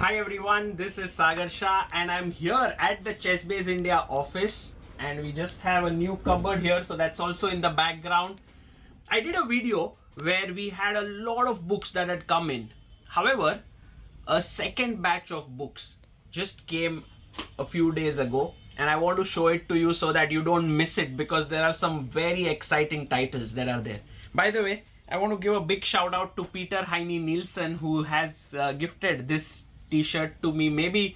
Hi everyone, this is Sagar Shah and I'm here at the ChessBase India office, and we just have a new cupboard here, so that's also in the background. I did a video where we had a lot of books that had come in. However, a second batch of books just came a few days ago, and I want to show it to you so that you don't miss it, because there are some very exciting titles that are there. By the way, I want to give a big shout out to Peter Heine Nielsen, who has gifted this t-shirt to me maybe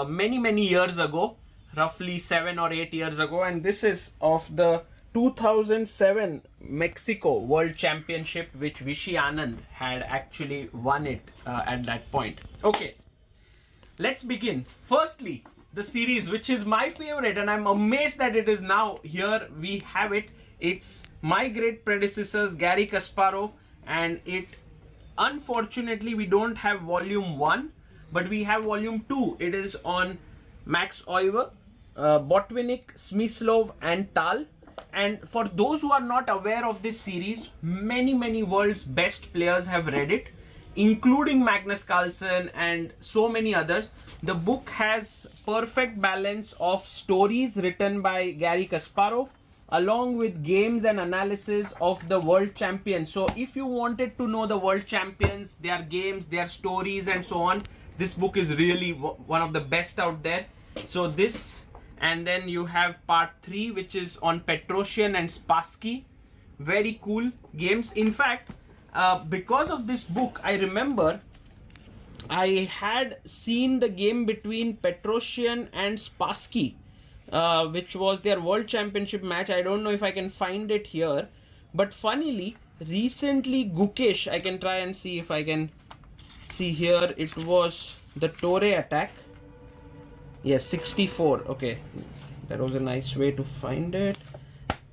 many years ago, roughly 7 or 8 years ago, and this is of the 2007 Mexico World Championship, which Vishy Anand had actually won it at that point. Okay, let's begin. Firstly, the series, which is my favorite, and I'm amazed that it is now here. We have it. It's My Great Predecessors, Garry Kasparov, and it, unfortunately, we don't have volume 1, but we have volume 2. It is on Max Euwe, Botvinnik, Smyslov, and Tal. And for those who are not aware of this series, many world's best players have read it, including Magnus Carlsen and so many others. The book has perfect balance of stories written by Garry Kasparov along with games and analysis of the world champions. So if you wanted to know the world champions, their games, their stories and so on, this book is really one of the best out there. So this, and then you have part 3, which is on Petrosian and Spassky. Very cool games. In fact, because of this book, I remember I had seen the game between Petrosian and Spassky, which was their world championship match. I don't know if I can find it here, but funnily, recently Gukesh, I can try and see if I can see here, it was the Torre attack. Yes, 64. Okay, that was a nice way to find it.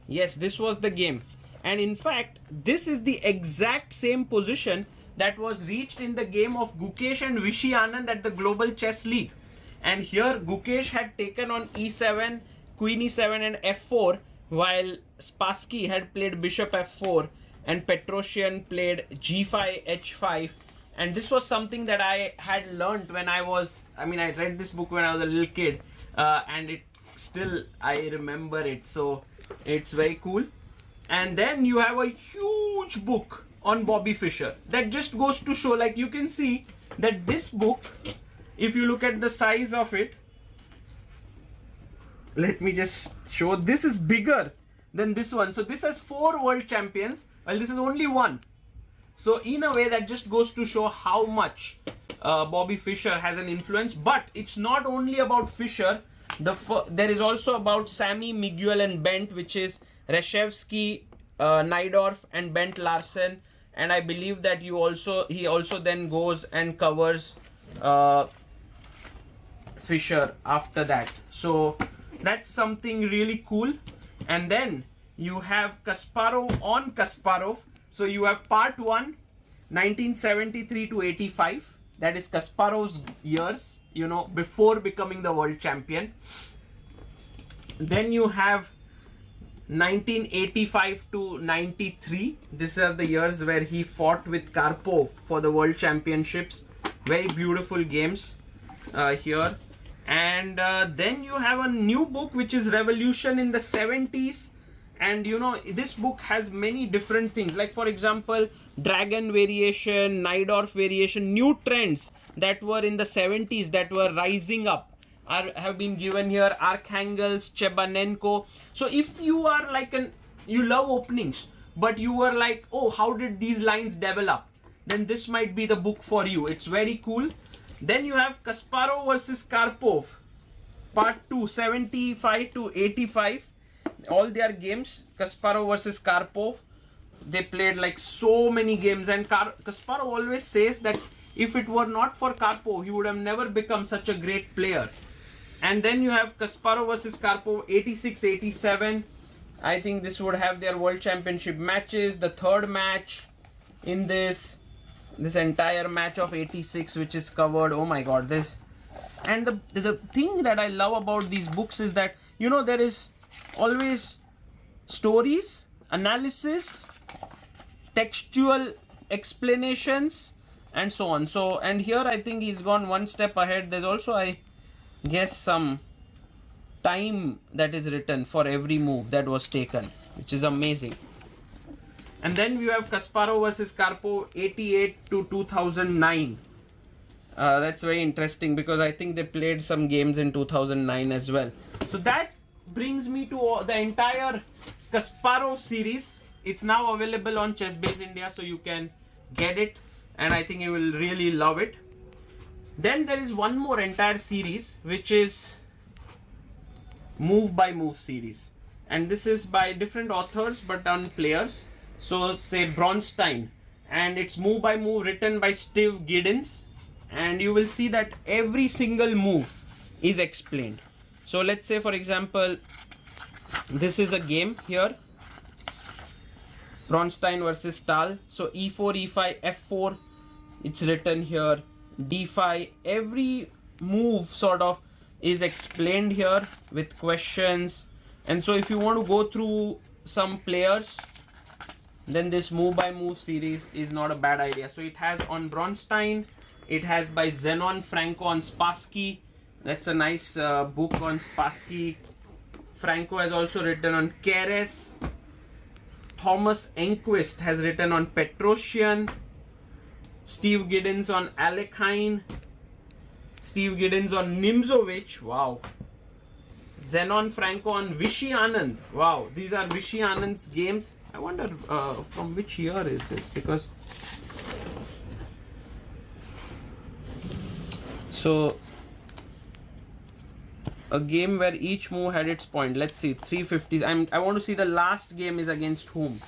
Yes, this was the game. And in fact, this is the exact same position that was reached in the game of Gukesh and Vishy Anand at the Global Chess League. And here Gukesh had taken on e7, queen e7 and f4, while Spassky had played bishop f4 and Petrosian played g5, h5. And this was something that I had learned when I read this book when I was a little kid, and it still, I remember it. So it's very cool. And then you have a huge book on Bobby Fischer. That just goes to show, like, you can see that this book, if you look at the size of it, let me just show, this is bigger than this one. So this has 4 world champions, while this is only 1. So in a way, that just goes to show how much Bobby Fischer has an influence. But it's not only about Fischer. There is also about Sammy, Miguel and Bent, which is Reshevsky, Najdorf and Bent Larsen. And I believe that he also then goes and covers Fischer after that. So that's something really cool. And then you have Kasparov on Kasparov. So you have part 1, 1973 to 85. That is Kasparov's years, before becoming the world champion. Then you have 1985 to 93. These are the years where he fought with Karpov for the world championships. Very beautiful games here. And then you have a new book, which is Revolution in the 70s. And this book has many different things, like for example, Dragon variation, Najdorf variation, new trends that were in the 70s that were rising up have been given here. Archangels, Chebanenko. So if you are like you love openings, but you were like, oh, how did these lines develop? Then this might be the book for you. It's very cool. Then you have Kasparov versus Karpov, part 2, 75 to 85. All their games, Kasparov versus Karpov, they played like so many games. And Kasparov always says that if it were not for Karpov, he would have never become such a great player. And then you have Kasparov versus Karpov, 86, 87. I think this would have their world championship matches. The third match in this entire match of 86, which is covered. Oh my god, this. And the thing that I love about these books is that, there is always stories, analysis, textual explanations, and so on. So, and here I think he's gone one step ahead. There's also, I guess, some time that is written for every move that was taken, which is amazing. And then we have Kasparov versus Karpov 88 to 2009. That's very interesting because I think they played some games in 2009 as well. So that brings me to the entire Kasparov series. It's now available on ChessBase India, so you can get it, and I think you will really love it. Then there is one more entire series, which is Move by Move series, and this is by different authors but on players. So say Bronstein, and it's Move by Move written by Steve Giddens, and you will see that every single move is explained. So let's say, for example, this is a game here, Bronstein versus Stahl. So e4, e5, f4, it's written here, d5. Every move sort of is explained here with questions. And so if you want to go through some players, then this Move by Move series is not a bad idea. So it has on Bronstein, it has by Zenon Franco on Spassky. That's a nice book on Spassky. Franco has also written on Keres. Thomas Enquist has written on Petrosian. Steve Giddens on Alekhine. Steve Giddens on Nimzovich. Wow. Zenon Franco on Vishy Anand. Wow, these are Vishy Anand's games. I wonder from which year is this, because so a game where each move had its point. Let's see, 350. I want to see the last game is against whom.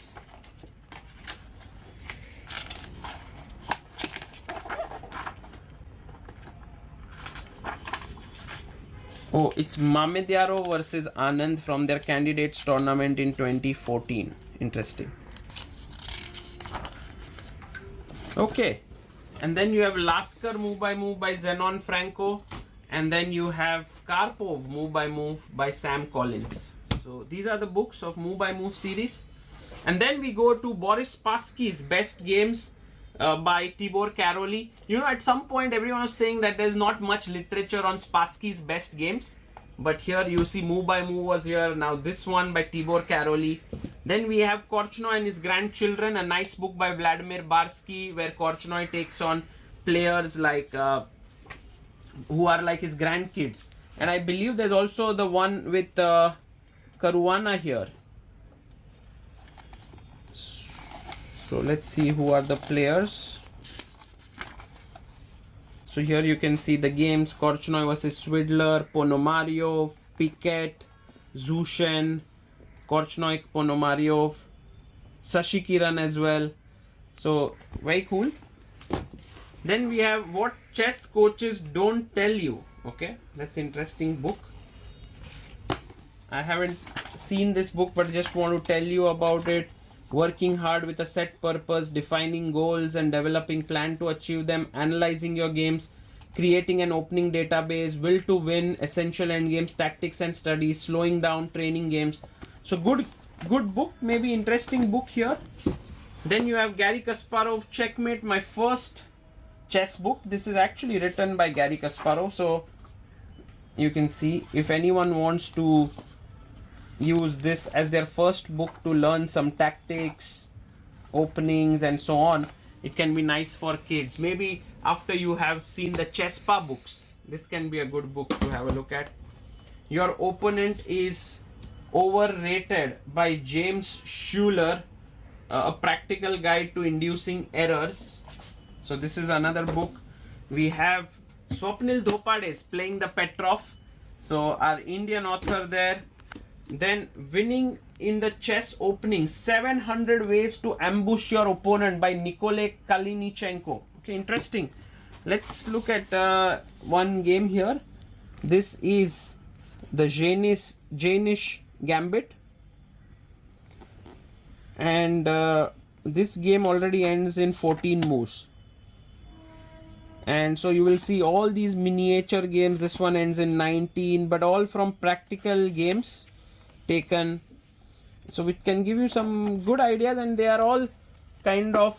Oh, it's Mamedyarov versus Anand from their candidates tournament in 2014. Interesting. Okay. And then you have Lasker Move by Move by Zenon Franco. And then you have Karpov Move by Move by Sam Collins. So these are the books of Move by Move series. And then we go to Boris Spassky's Best Games by Tibor Karolyi. You know, at some point everyone was saying that there's not much literature on Spassky's Best Games. But here you see Move by Move was here. Now this one by Tibor Karolyi. Then we have Korchnoi and His Grandchildren, a nice book by Vladimir Barsky, where Korchnoi takes on players like who are like his grandkids. And I believe there's also the one with Caruana here. So let's see who are the players. So here you can see the games: Korchnoi versus Swidler, Ponomaryov, Piquet, Zushen, Korchnoi, Ponomaryov, Sashi Kiran as well. So very cool. Then we have What Chess Coaches Don't Tell You. Okay, that's an interesting book. I haven't seen this book, but just want to tell you about it. Working hard with a set purpose, defining goals and developing plan to achieve them, analyzing your games, creating an opening database, will to win, essential endgames, tactics and studies, slowing down, training games. So good book, maybe interesting book here. Then you have Gary Kasparov Checkmate, my first chess book. This is actually written by Gary Kasparov. So you can see, if anyone wants to use this as their first book to learn some tactics, openings and so on, it can be nice for kids. Maybe after you have seen the ChessBase books, this can be a good book to have a look at. Your Opponent is Overrated by James Schuler, a practical guide to inducing errors. So this is another book. We have Swapnil Dhopades, Playing the Petrov. So our Indian author there. Then Winning in the Chess Opening, 700 Ways to Ambush Your Opponent by Nikolay Kalinichenko. Okay, interesting. Let's look at one game here. This is the Janish Gambit. And this game already ends in 14 moves. And so you will see all these miniature games. This one ends in 19, but all from practical games taken. So it can give you some good ideas, and they are all kind of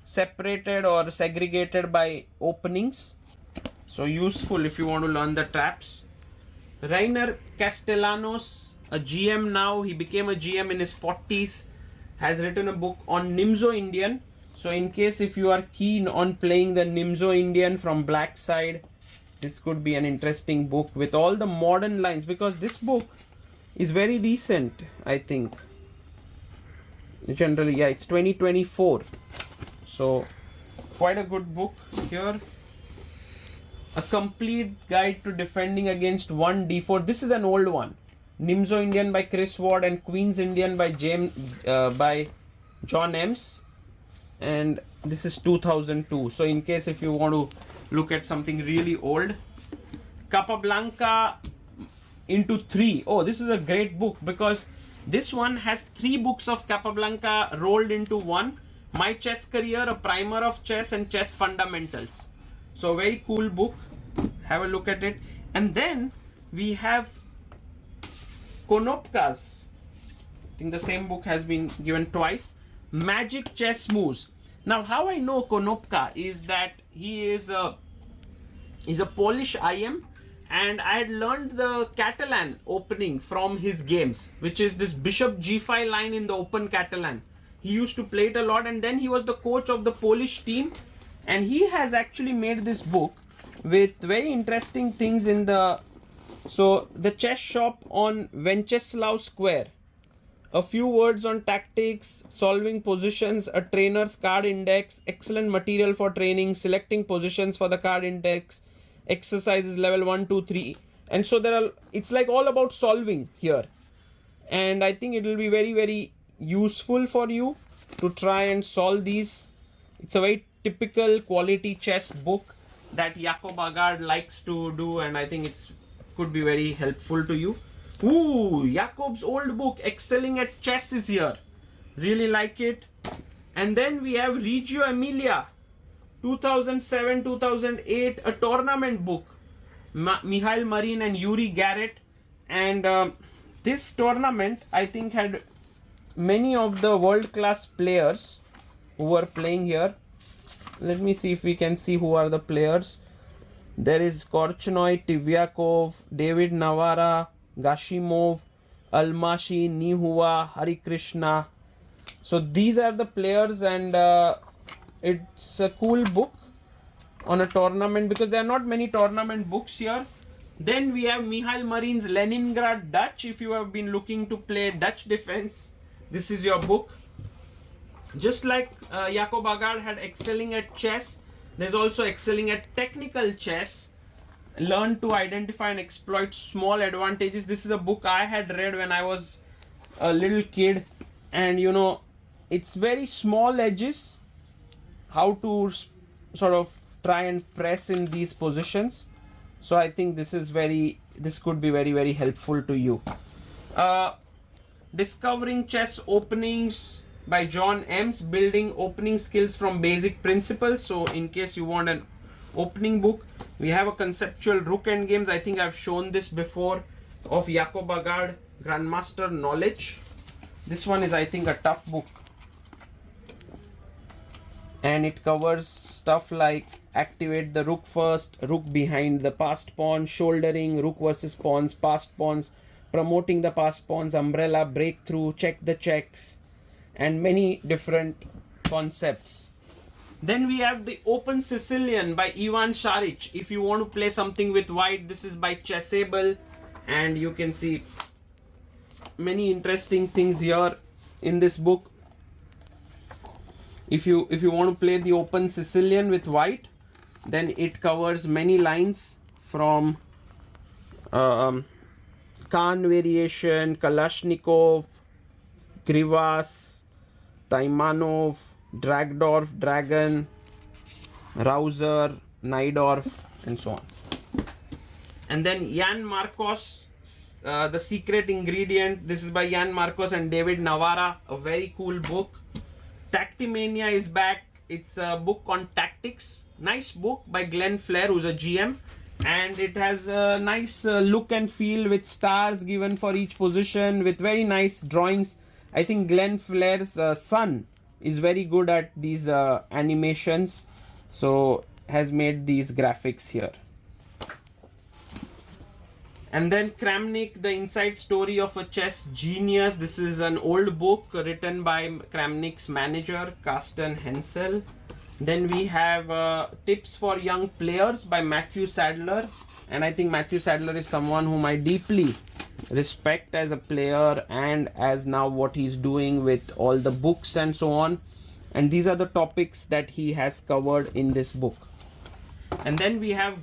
separated or segregated by openings. So useful if you want to learn the traps. Rainer Castellanos, a GM now, he became a GM in his 40s, has written a book on Nimzo Indian. So in case if you are keen on playing the Nimzo Indian from black side, this could be an interesting book with all the modern lines, because this book is very recent, I think. Generally, yeah, it's 2024. So quite a good book here. A complete guide to defending against 1d4. This is an old one. Nimzo Indian by Chris Ward and Queen's Indian by John Ems. And this is 2002. So in case if you want to look at something really old. Capablanca into 3. Oh, this is a great book because this one has 3 books of Capablanca rolled into one. My Chess Career, a primer of chess and chess fundamentals. So very cool book. Have a look at it. And then we have Konopka's. I think the same book has been given twice. Magic Chess Moves. Now, how I know Konopka is that he is a Polish IM, and I had learned the Catalan opening from his games, which is this Bishop G5 line in the Open Catalan. He used to play it a lot, and then he was the coach of the Polish team, and he has actually made this book with very interesting things in the chess shop on Wenceslaw Square. A few words on tactics, solving positions, a trainer's card index, excellent material for training, selecting positions for the card index, exercises level 1, 2, 3. And so it's like all about solving here. And I think it will be very, very useful for you to try and solve these. It's a very typical quality chess book that Jakob Agard likes to do, and I think it could be very helpful to you. Ooh, Jakob's old book, Excelling at Chess, is here. Really like it. And then we have Reggio Emilia, 2007-2008, a tournament book. Mihail Marin and Yuri Garrett. And this tournament, I think, had many of the world-class players who were playing here. Let me see if we can see who are the players. There is Korchnoi, Tivyakov, David Navara, Gashimov, Almashi, Nihua, Hari Krishna. So these are the players, and it's a cool book on a tournament because there are not many tournament books here. Then we have Mihail Marin's Leningrad Dutch. If you have been looking to play Dutch defense, this is your book. Just like Jakob Agard had Excelling at Chess, there's also Excelling at Technical Chess. Learn to identify and exploit small advantages. This is a book I had read when I was a little kid, and you know, it's very small edges, how to sort of try and press in these positions. So I think this could be very, very helpful to you. Discovering Chess Openings by John Ems, building opening skills from basic principles. So in case you want an opening book, we have a conceptual rook endgames. I think I've shown this before, of Jakob Agard, Grandmaster Knowledge. This one is, I think, a tough book, and it covers stuff like activate the rook first, rook behind the passed pawn, shouldering, rook versus pawns, passed pawns, promoting the passed pawns, umbrella, breakthrough, check the checks, and many different concepts. Then we have the Open Sicilian by Ivan Šarić. If you want to play something with white, this is by Chessable, and you can see many interesting things here in this book. If you want to play the Open Sicilian with white, then it covers many lines from Khan variation, Kalashnikov, Grivas, Taimanov, Dragdorf, Dragon, Rauser, Najdorf, and so on. And then Jan Marcos, The Secret Ingredient. This is by Jan Marcos and David Navara, a very cool book. Tactimania is back. It's a book on tactics. Nice book by Glenn Flair, who's a GM. And it has a nice look and feel with stars given for each position with very nice drawings. I think Glenn Flair's son is very good at these animations, so has made these graphics here. And then Kramnik, the inside story of a chess genius. This is an old book written by Kramnik's manager, Carsten Hensel. Then we have Tips for Young Players by Matthew Sadler. And I think Matthew Sadler is someone whom I deeply respect as a player, and as now what he's doing with all the books and so on. And these are the topics that he has covered in this book. And then we have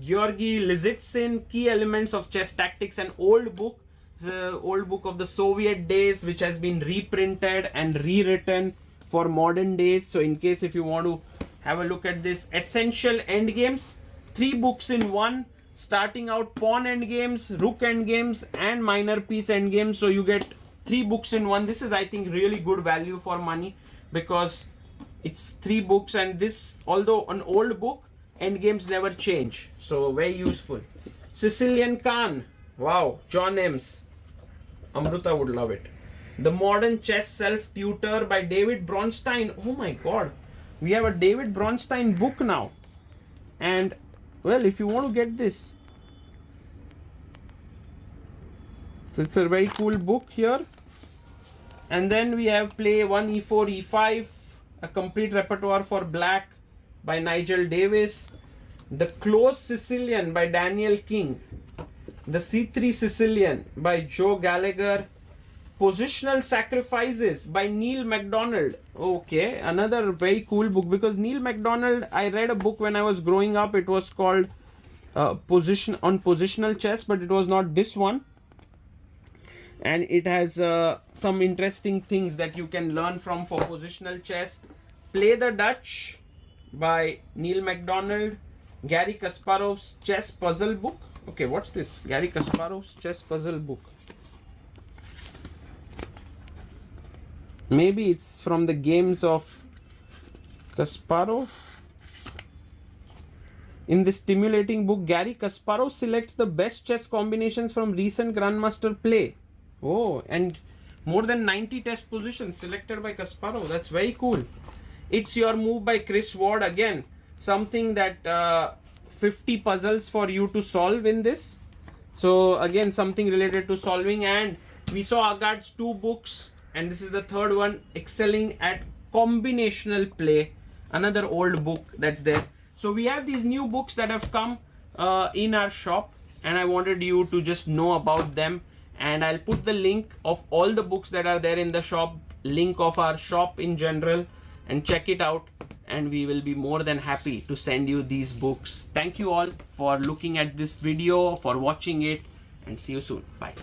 Georgy Lizitsyn, Key Elements of Chess Tactics, an old book. It's an old book of the Soviet days, which has been reprinted and rewritten for modern days. So in case if you want to have a look at this, Essential Endgames, 3 books in one, starting out pawn endgames, rook endgames, and minor piece endgames. So you get 3 books in one. This is, I think, really good value for money, because it's 3 books, and this, although an old book, endgames never change, so very useful. Sicilian Khan, wow, John Ems, Amruta would love it. The Modern Chess Self-Tutor by David Bronstein. Oh my god, we have a David Bronstein book now. And well, if you want to get this, so it's a very cool book here. And then we have Play 1 E4 E5, a complete repertoire for black by Nigel Davis. The Close Sicilian by Daniel King. The C3 Sicilian by Joe Gallagher. Positional Sacrifices by Neil MacDonald. Okay, another very cool book, because Neil MacDonald, I read a book when I was growing up. It was called Positional Chess, but it was not this one. And it has some interesting things that you can learn from for positional chess. Play the Dutch by Neil MacDonald. Gary Kasparov's Chess Puzzle Book. Okay, what's this? Gary Kasparov's Chess Puzzle Book. Maybe it's from the games of Kasparov. In this stimulating book, Gary Kasparov selects the best chess combinations from recent Grandmaster play. Oh, and more than 90 test positions selected by Kasparov. That's very cool. It's Your Move by Chris Ward. Again, something that 50 puzzles for you to solve in this. So again, something related to solving. And we saw Agard's 2 books, and this is the 3rd one, Excelling at Combinational Play, another old book that's there. So we have these new books that have come in our shop, and I wanted you to just know about them. And I'll put the link of all the books that are there in the shop, link of our shop in general, and check it out. And we will be more than happy to send you these books. Thank you all for looking at this video, for watching it, and see you soon. Bye.